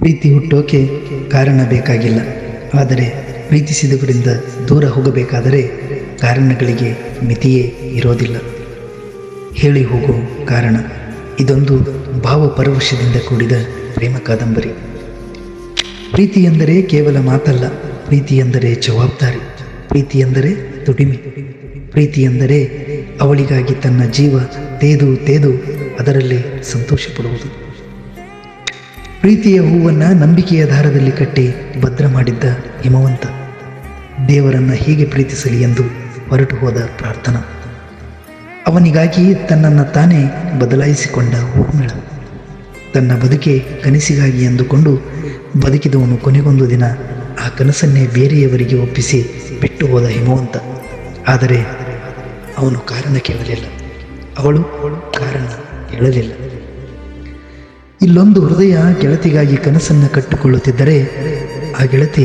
ಪ್ರೀತಿ ಹುಟ್ಟೋಕೆ ಕಾರಣ ಬೇಕಾಗಿಲ್ಲ. ಆದರೆ ಪ್ರೀತಿಸಿದವರಿಂದ ದೂರ ಹೋಗಬೇಕಾದರೆ ಕಾರಣಗಳಿಗೆ ಮಿತಿಯೇ ಇರೋದಿಲ್ಲ. ಹೇಳಿ ಹೋಗೋ ಕಾರಣ. ಇದೊಂದು ಭಾವಪರವಶದಿಂದ ಕೂಡಿದ ಪ್ರೇಮ ಕಾದಂಬರಿ. ಪ್ರೀತಿ ಎಂದರೆ ಕೇವಲ ಮಾತಲ್ಲ. ಪ್ರೀತಿ ಎಂದರೆ ಜವಾಬ್ದಾರಿ. ಪ್ರೀತಿ ಎಂದರೆ ದುಡಿಮೆ. ಪ್ರೀತಿ ಎಂದರೆ ಅವಳಿಗಾಗಿ ತನ್ನ ಜೀವ ತೇದು ಅದರಲ್ಲಿ ಸಂತೋಷ ಪಡುವುದು. ಪ್ರೀತಿಯ ಹೂವನ್ನು ನಂಬಿಕೆಯ ದಾರದಲ್ಲಿ ಕಟ್ಟಿ ಭದ್ರ ಮಾಡಿದ್ದ ಹಿಮವಂತ. ದೇವರನ್ನು ಹೀಗೆ ಪ್ರೀತಿಸಲಿ ಎಂದು ಹೊರಟು ಹೋದ ಪ್ರಾರ್ಥನಾ. ಅವನಿಗಾಗಿ ತನ್ನನ್ನು ತಾನೇ ಬದಲಾಯಿಸಿಕೊಂಡ ಊರ್ಮಿಳ. ತನ್ನ ಬದುಕೆ ಕನಸಿಗಾಗಿ ಎಂದುಕೊಂಡು ಬದುಕಿದವನು ಕೊನೆಗೊಂದು ದಿನ ಆ ಕನಸನ್ನೇ ಬೇರೆಯವರಿಗೆ ಒಪ್ಪಿಸಿ ಬಿಟ್ಟು ಹೋದ ಹಿಮವಂತ. ಆದರೆ ಅವನು ಕಾರಣ ಕೇಳಲಿಲ್ಲ. ಅವಳು ಕಾರಣ ಹೇಳಲಿಲ್ಲ. ಇಲ್ಲೊಂದು ಹೃದಯ ಗೆಳತಿಗಾಗಿ ಕನಸನ್ನು ಕಟ್ಟಿಕೊಳ್ಳುತ್ತಿದ್ದರೆ ಆ ಗೆಳತಿ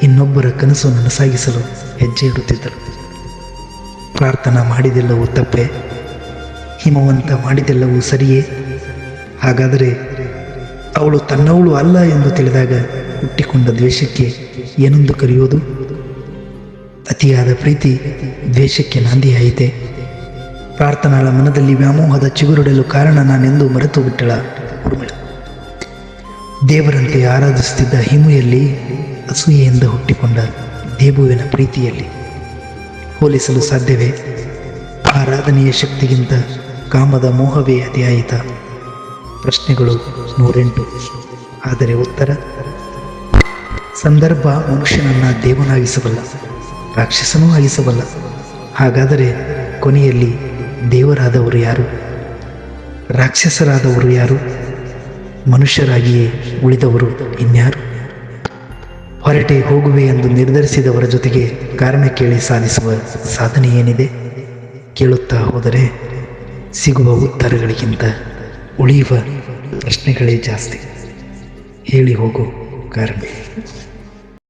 ಇನ್ನೊಬ್ಬರ ಕನಸು ನನಸಾಗಿಸಲು ಹೆಜ್ಜೆ ಇಡುತ್ತಿದ್ದರು. ಪ್ರಾರ್ಥನಾ ಮಾಡಿದೆಲ್ಲವೂ ತಪ್ಪೆ, ಹಿಮವಂತ ಮಾಡಿದೆಲ್ಲವೂ ಸರಿಯೇ? ಹಾಗಾದರೆ ಅವಳು ತನ್ನವಳು ಅಲ್ಲ ಎಂದು ತಿಳಿದಾಗ ಹುಟ್ಟಿಕೊಂಡ ದ್ವೇಷಕ್ಕೆ ಏನೆಂದು ಕರೆಯುವುದು? ಅತಿಯಾದ ಪ್ರೀತಿ ದ್ವೇಷಕ್ಕೆ ನಾಂದಿಯಾಯಿತೆ. ಪ್ರಾರ್ಥನಾಳ ಮನದಲ್ಲಿ ವ್ಯಾಮೋಹದ ಚಿಗುರುಡಲು ಕಾರಣ ನಾನೆಂದು ಮರೆತು ಬಿಟ್ಟಳ ಊರ್ಮಿಳ. ದೇವರಂತೆ ಆರಾಧಿಸುತ್ತಿದ್ದ ಹಿಮುಯಲ್ಲಿ ಅಸೂಯೆಯಿಂದ ಹುಟ್ಟಿಕೊಂಡ ದೇಬುವಿನ ಪ್ರೀತಿಯಲ್ಲಿ ಹೋಲಿಸಲು ಸಾಧ್ಯವೇ? ಆರಾಧನೆಯ ಶಕ್ತಿಗಿಂತ ಕಾಮದ ಮೋಹವೇ ಅತಿಯಾಯಿತ? ಪ್ರಶ್ನೆಗಳು 108. ಆದರೆ ಉತ್ತರ: ಸಂದರ್ಭ ಮನುಷ್ಯನನ್ನು ದೇವನಾಗಿಸಬಲ್ಲ, ರಾಕ್ಷಸನೂ ಆಗಿಸಬಲ್ಲ. ಹಾಗಾದರೆ ಕೊನೆಯಲ್ಲಿ ದೇವರಾದವರು ಯಾರು? ರಾಕ್ಷಸರಾದವರು ಯಾರು? ಮನುಷ್ಯರಾಗಿಯೇ ಉಳಿದವರು ಇನ್ಯಾರು? ಹೊರಟೆ ಹೋಗುವೆ ಎಂದು ನಿರ್ಧರಿಸಿದವರ ಜೊತೆಗೆ ಕಾರಣ ಕೇಳಿ ಸಾಧಿಸುವ ಸಾಧನೆ ಏನಿದೆ? ಕೇಳುತ್ತಾ ಹೋದರೆ ಸಿಗುವ ಉತ್ತರಗಳಿಗಿಂತ ಉಳಿಯುವ ಪ್ರಶ್ನೆಗಳೇ ಜಾಸ್ತಿ. ಹೇಳಿ ಹೋಗೋ ಕಾರಣ.